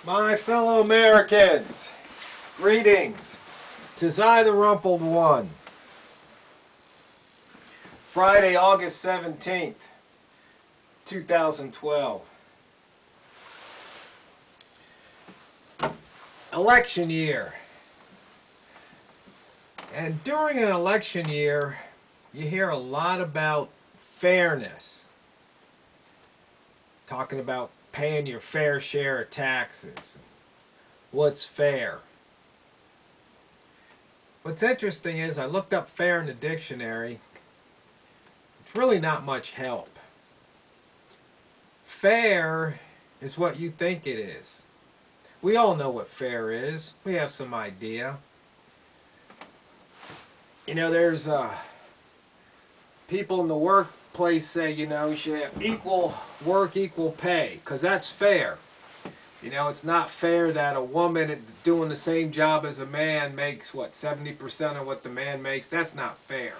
My fellow Americans, greetings. 'Tis I, the Rumpled One. Friday, August 17th, 2012. Election year. And during an election year, you hear a lot about fairness. Talking about paying your fair share of taxes. What's fair? What's interesting is I looked up fair in the dictionary. It's really not much help. Fair is what you think it is. We all know what fair is. We have some idea. You know, there's people in the workplace say, you know, you should have equal work, equal pay, because that's fair. You know, it's not fair that a woman doing the same job as a man makes, what, 70% of what the man makes? That's not fair.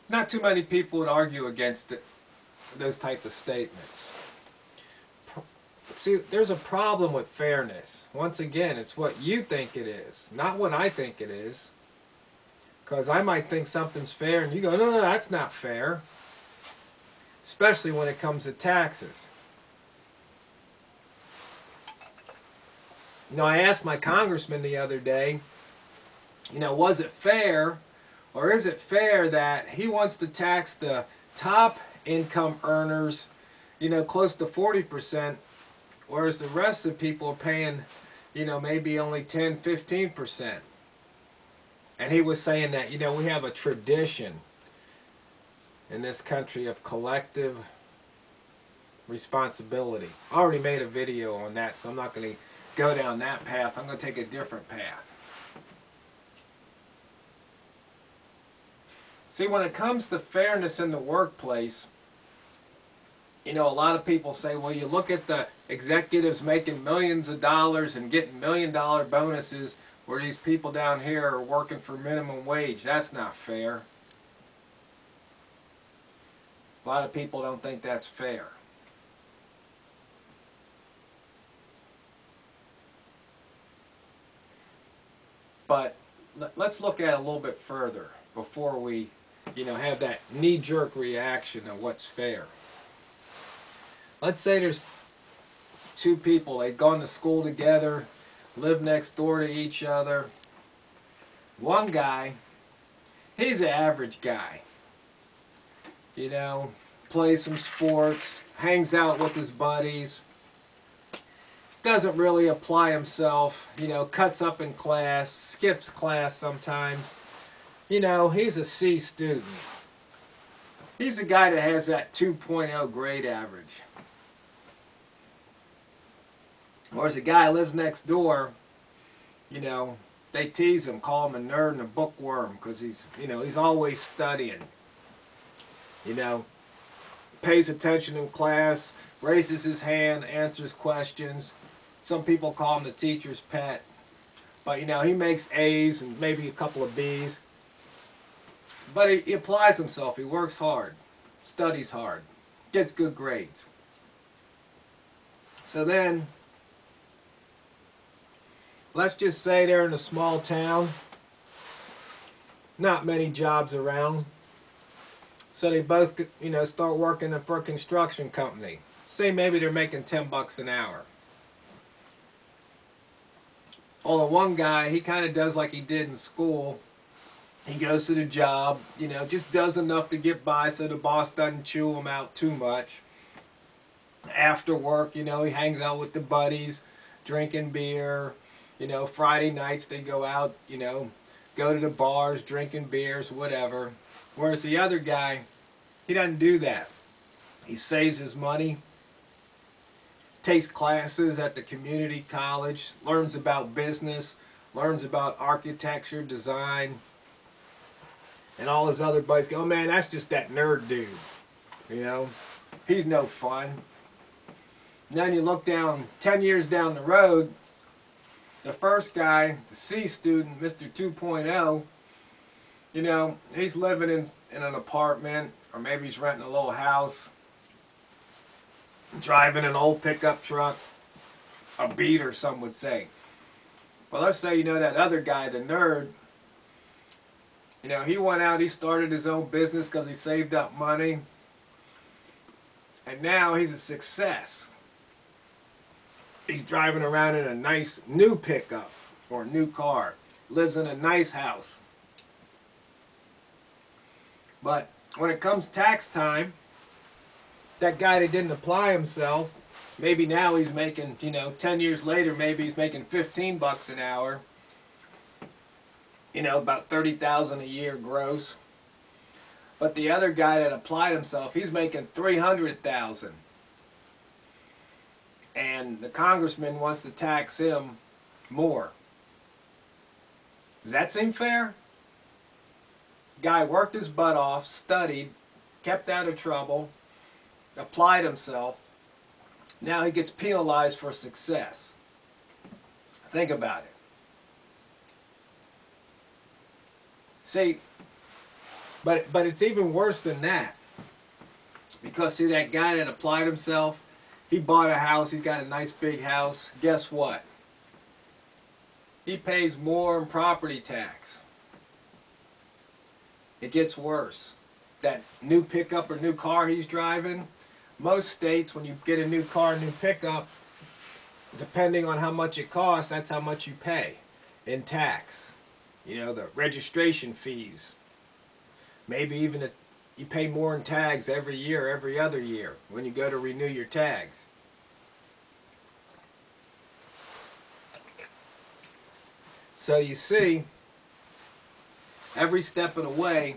Not too many people would argue against those type of statements. See, there's a problem with fairness. Once again, it's what you think it is, not what I think it is. Because I might think something's fair and you go, no, that's not fair. Especially when it comes to taxes. You know, I asked my congressman the other day, you know, was it fair, or is it fair that he wants to tax the top income earners, you know, close to 40%, whereas the rest of the people are paying, you know, maybe only 10, 15%. And he was saying that, you know, we have a tradition in this country of collective responsibility. I already made a video on that, so I'm not going to go down that path. I'm going to take a different path. See, when it comes to fairness in the workplace, you know, a lot of people say, well, you look at the executives making millions of dollars and getting million-dollar bonuses where these people down here are working for minimum wage. That's not fair. A lot of people don't think that's fair. But let's look at it a little bit further before we, you know, have that knee-jerk reaction of what's fair. Let's say there's two people, they've gone to school together, live next door to each other. One guy, he's an average guy. You know, plays some sports, hangs out with his buddies, doesn't really apply himself, you know, cuts up in class, skips class sometimes. You know, he's a C student. He's a guy that has that 2.0 grade average. Whereas a guy who lives next door, you know, they tease him, call him a nerd and a bookworm because he's, you know, he's always studying. You know, pays attention in class, raises his hand, answers questions. Some people call him the teacher's pet. But, you know, he makes A's and maybe a couple of B's. But he applies himself. He works hard, studies hard, gets good grades. So then, let's just say they're in a small town. Not many jobs around. So they both, you know, start working for a construction company. Say maybe they're making 10 bucks an hour. Well, the one guy, he kind of does like he did in school. He goes to the job, you know, just does enough to get by so the boss doesn't chew him out too much. After work, you know, he hangs out with the buddies, drinking beer. You know, Friday nights they go out, you know, go to the bars, drinking beers, whatever. Whereas the other guy, he doesn't do that. He saves his money, takes classes at the community college, learns about business, learns about architecture, design, and all his other buddies go, oh man, that's just that nerd dude. You know, he's no fun. And then you look down, 10 years down the road, the first guy, the C student, Mr. 2.0, you know, he's living in an apartment, or maybe he's renting a little house. driving an old pickup truck, a beater, some would say. Well, let's say, that other guy, the nerd, he went out, he started his own business because he saved up money, and now he's a success. He's driving around in a nice new pickup or new car, lives in a nice house. But when it comes tax time, that guy that didn't apply himself, maybe now he's making, 10 years later, maybe he's making 15 bucks an hour, about 30,000 a year gross. But the other guy that applied himself, he's making 300,000. And the congressman wants to tax him more. Does that seem fair? Guy worked his butt off, studied, kept out of trouble, applied himself. Now he gets penalized for success. Think about it. See, but it's even worse than that. Because see, that guy that applied himself, he bought a house, he's got a nice big house. Guess what? He pays more in property tax. It gets worse. That new pickup or new car he's driving, most states, when you get a new car, new pickup, depending on how much it costs, that's how much you pay in tax. The registration fees. Maybe even you pay more in tags every year, every other year, when you go to renew your tags. So you see, every step of the way,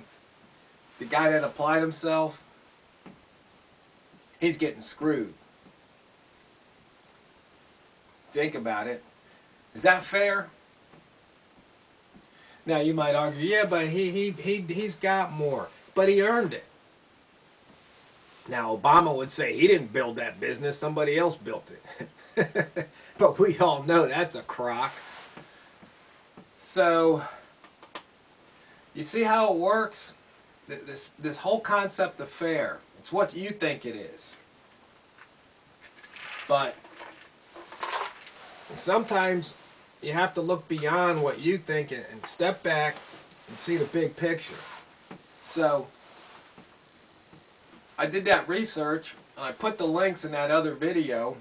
the guy that applied himself, he's getting screwed. Think about it. Is that fair? Now you might argue, yeah, but he's got more. But he earned it. Now Obama would say he didn't build that business, somebody else built it. But we all know that's a crock. So, you see how it works? This whole concept of fair, it's what you think it is. But sometimes you have to look beyond what you think and step back and see the big picture. So, I did that research, and I put the links in that other video,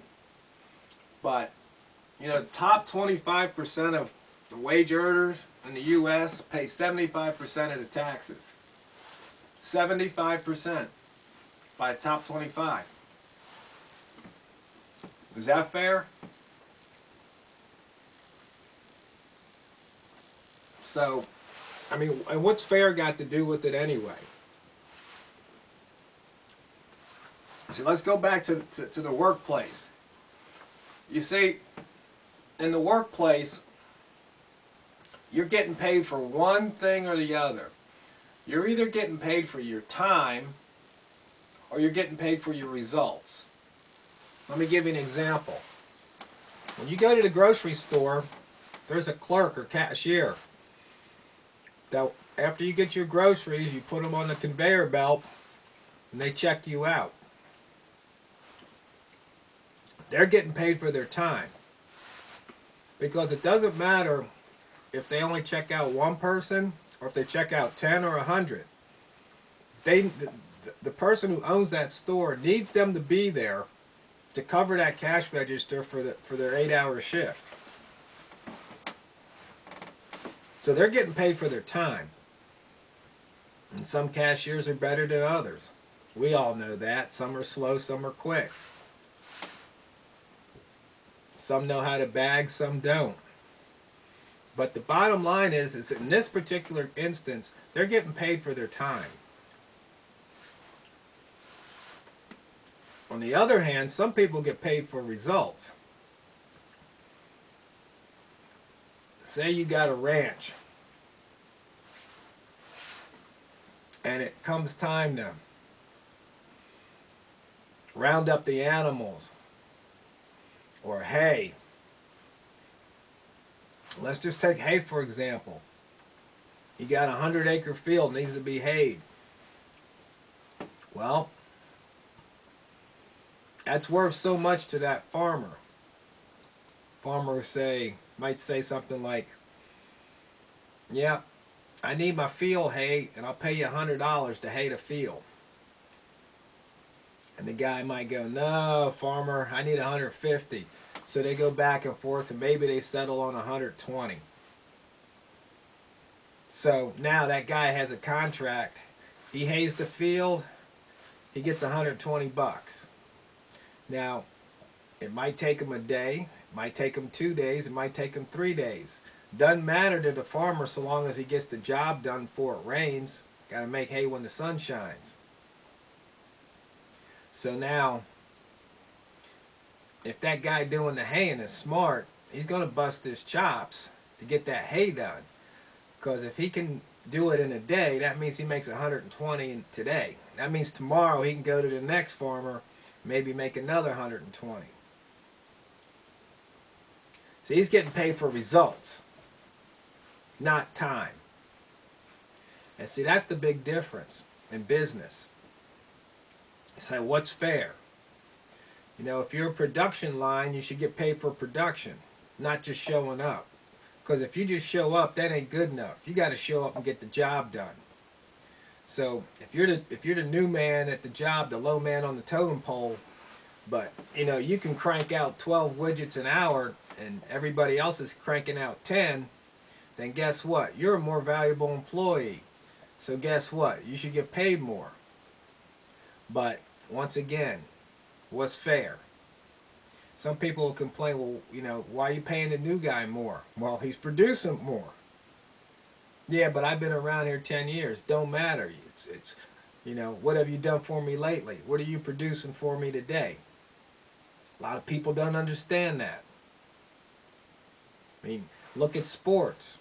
but, the top 25% of the wage earners in the U.S. pay 75% of the taxes. 75% by the top 25. Is that fair? So, and what's fair got to do with it anyway? See, let's go back to the workplace. You see, in the workplace, you're getting paid for one thing or the other. You're either getting paid for your time or you're getting paid for your results. Let me give you an example. When you go to the grocery store, there's a clerk or cashier. Now, after you get your groceries, you put them on the conveyor belt and they check you out. They're getting paid for their time. Because it doesn't matter if they only check out one person or if they check out 10 or 100. The person who owns that store needs them to be there to cover that cash register for their 8-hour shift. So they're getting paid for their time. And some cashiers are better than others. We all know that. Some are slow, some are quick. Some know how to bag, some don't. But the bottom line is in this particular instance, they're getting paid for their time. On the other hand, some people get paid for results. Say you got a ranch, and it comes time to round up the animals, or hay. Let's just take hay for example. You got a 100-acre field, needs to be hayed. Well, That's worth so much to that farmer. Farmer might say something like, yeah, I need my field hay and I'll pay you $100 to hay the field. And the guy might go, no, farmer, I need 150. So they go back and forth and maybe they settle on 120. So now that guy has a contract. He hays the field, he gets 120 bucks. Now, it might take him a day, it might take him 2 days, it might take him 3 days. Doesn't matter to the farmer so long as he gets the job done before it rains. Got to make hay when the sun shines. So now, if that guy doing the haying is smart, he's going to bust his chops to get that hay done. Because if he can do it in a day, that means he makes 120 today. That means tomorrow he can go to the next farmer, maybe make another 120. So he's getting paid for results, not time. And see, that's the big difference in business. So what's fair? You know, if you're a production line, you should get paid for production, not just showing up. Because if you just show up, that ain't good enough. You got to show up and get the job done. So if you're the new man at the job, the low man on the totem pole, but you know you can crank out 12 widgets an hour and everybody else is cranking out 10, then guess what? You're a more valuable employee. So guess what? You should get paid more. But once again, what's fair? Some people will complain, well, you know, why are you paying the new guy more? Well, he's producing more. Yeah, but I've been around here 10 years. Don't matter. It's you know, what have you done for me lately? What are you producing for me today? A lot of people don't understand that. I mean, look at sports.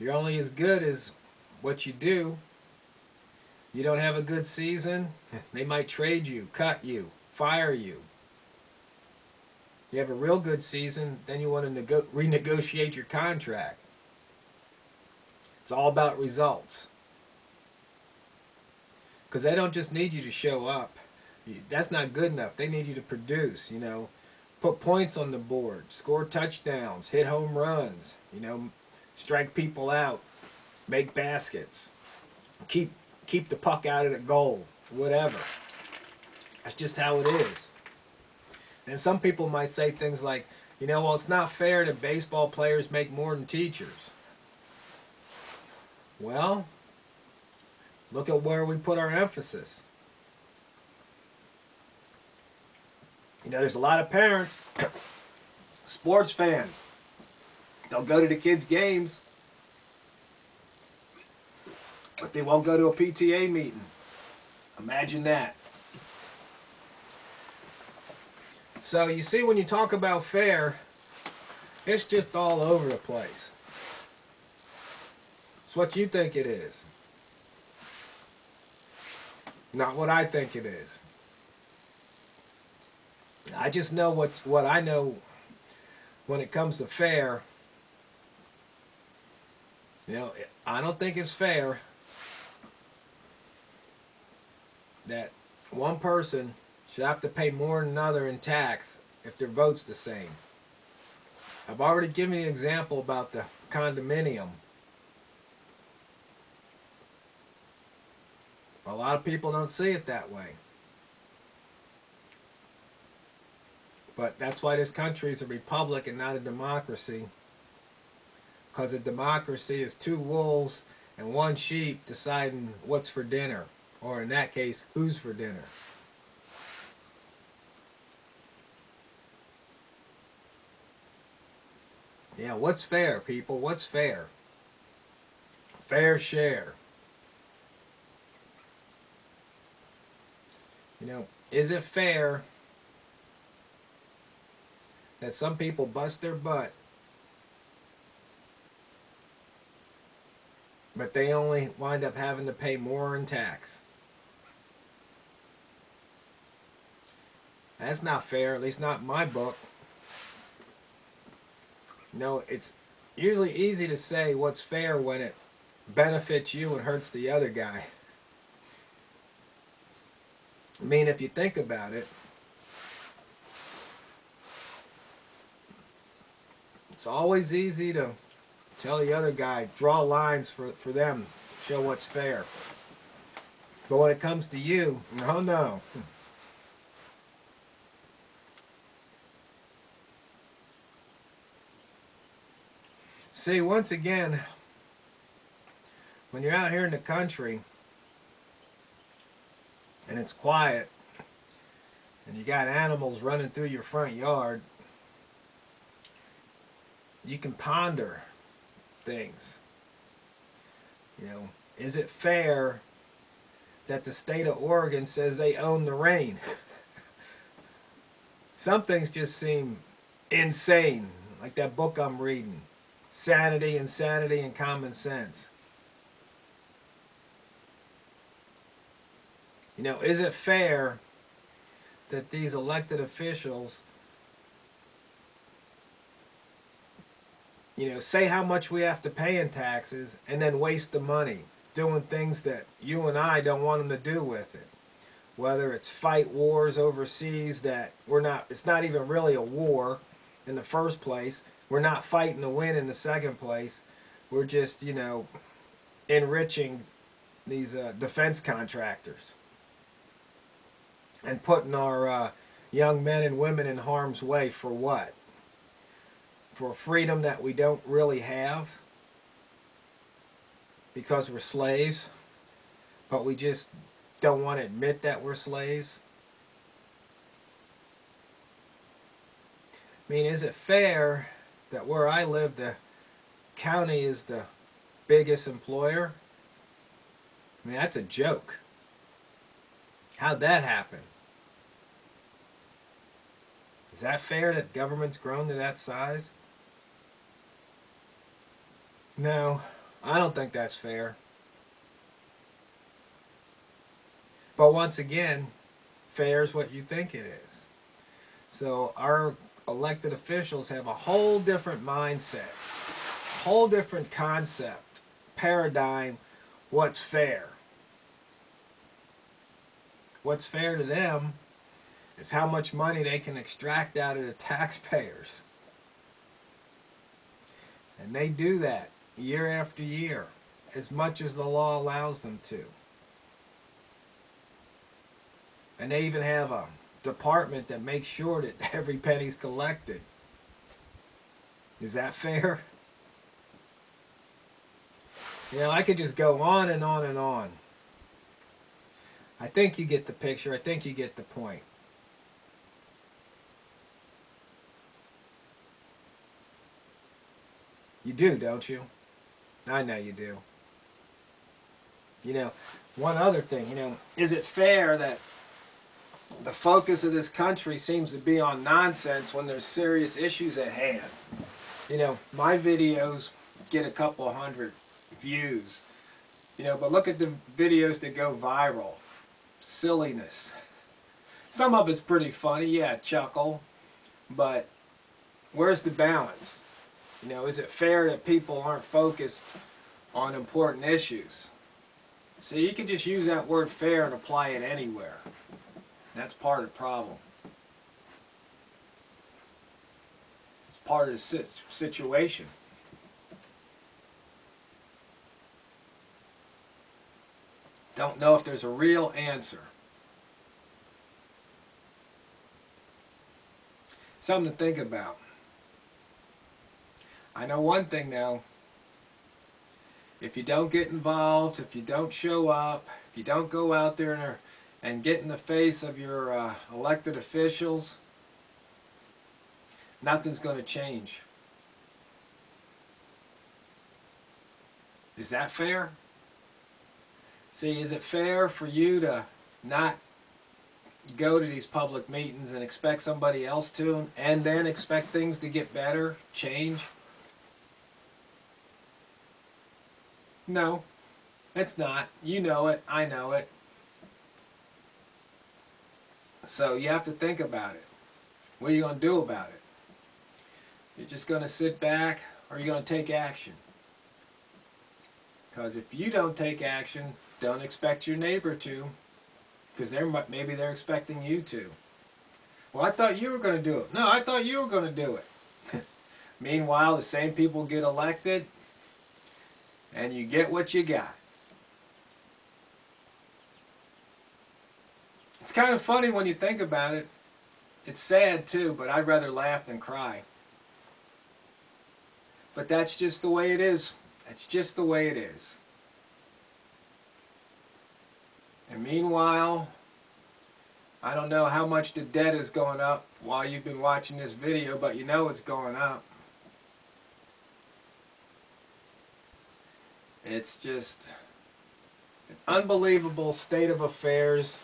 You're only as good as what you do. You don't have a good season, they might trade you, cut you, fire you. You have a real good season, then you want to renegotiate your contract. It's all about results. Because they don't just need you to show up. That's not good enough. They need you to produce, you know. Put points on the board, score touchdowns, hit home runs, you know, strike people out, make baskets, keep the puck out of the goal, whatever. That's just how it is. And some people might say things like, you know, well, it's not fair that baseball players make more than teachers. Well, look at where we put our emphasis. You know, there's a lot of parents, sports fans. They'll go to the kids' games, but they won't go to a PTA meeting. Imagine that. So you see, when you talk about fair, it's just all over the place. It's what you think it is, not what I think it is. I just know what I know when it comes to fair. You know, I don't think it's fair that one person should have to pay more than another in tax if their vote's the same. I've already given you an example about the condominium. A lot of people don't see it that way. But that's why this country is a republic and not a democracy. Because a democracy is two wolves and one sheep deciding what's for dinner. Or in that case, who's for dinner. Yeah, what's fair, people? What's fair? Fair share. You know, is it fair that some people bust their butt, but they only wind up having to pay more in tax? That's not fair, at least not in my book. You know, it's usually easy to say what's fair when it benefits you and hurts the other guy. I mean, if you think about it, it's always easy to tell the other guy, draw lines for them, show what's fair. But when it comes to you, oh no. See, once again, when you're out here in the country and it's quiet and you got animals running through your front yard, you can ponder things. You know, is it fair that the state of Oregon says they own the rain? Some things just seem insane, like that book I'm reading, Sanity, Insanity, and Common Sense. You know, is it fair that these elected officials, you know, say how much we have to pay in taxes and then waste the money doing things that you and I don't want them to do with it? Whether it's fight wars overseas that it's not even really a war in the first place. We're not fighting to win in the second place. We're just, you know, enriching these defense contractors and putting our young men and women in harm's way for what? For freedom that we don't really have because we're slaves, but we just don't want to admit that we're slaves? I mean, is it fair that where I live, the county is the biggest employer? I mean, that's a joke. How'd that happen? Is that fair that government's grown to that size? No, I don't think that's fair. But once again, fair is what you think it is. So our elected officials have a whole different mindset, a whole different concept, paradigm, what's fair. What's fair to them is how much money they can extract out of the taxpayers. And they do that year after year, as much as the law allows them to. And they even have a department that makes sure that every penny's collected. Is that fair? You know, I could just go on and on and on. I think you get the picture. I think you get the point. You do, don't you? I know you do. You know, one other thing, you know, is it fair that the focus of this country seems to be on nonsense when there's serious issues at hand? You know, my videos get a couple hundred views, you know, but look at the videos that go viral. Silliness. Some of it's pretty funny, yeah, chuckle, but where's the balance? You know, is it fair that people aren't focused on important issues? So you can just use that word fair and apply it anywhere. That's part of the problem. It's part of the situation. Don't know if there's a real answer. Something to think about. I know one thing now. If you don't get involved, if you don't show up, if you don't go out there and get in the face of your elected officials, nothing's going to change. Is that fair? See, is it fair for you to not go to these public meetings and expect somebody else to, and then expect things to get better, change? No, it's not. You know it. I know it. So you have to think about it. What are you going to do about it? You're just going to sit back, or you're going to take action? Because if you don't take action, don't expect your neighbor to. because maybe they're expecting you to. Well, I thought you were going to do it. No, I thought you were going to do it. Meanwhile, the same people get elected, and you get what you got. It's kind of funny when you think about it. It's sad too, but I'd rather laugh than cry. But that's just the way it is. That's just the way it is. And meanwhile, I don't know how much the debt is going up while you've been watching this video, but you know it's going up. It's just an unbelievable state of affairs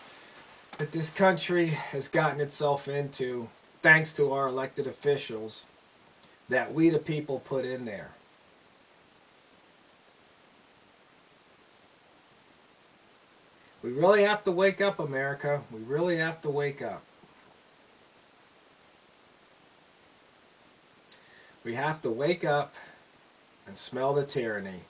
that this country has gotten itself into, thanks to our elected officials that we the people put in there. We really have to wake up, America. We really have to wake up. We have to wake up and smell the tyranny.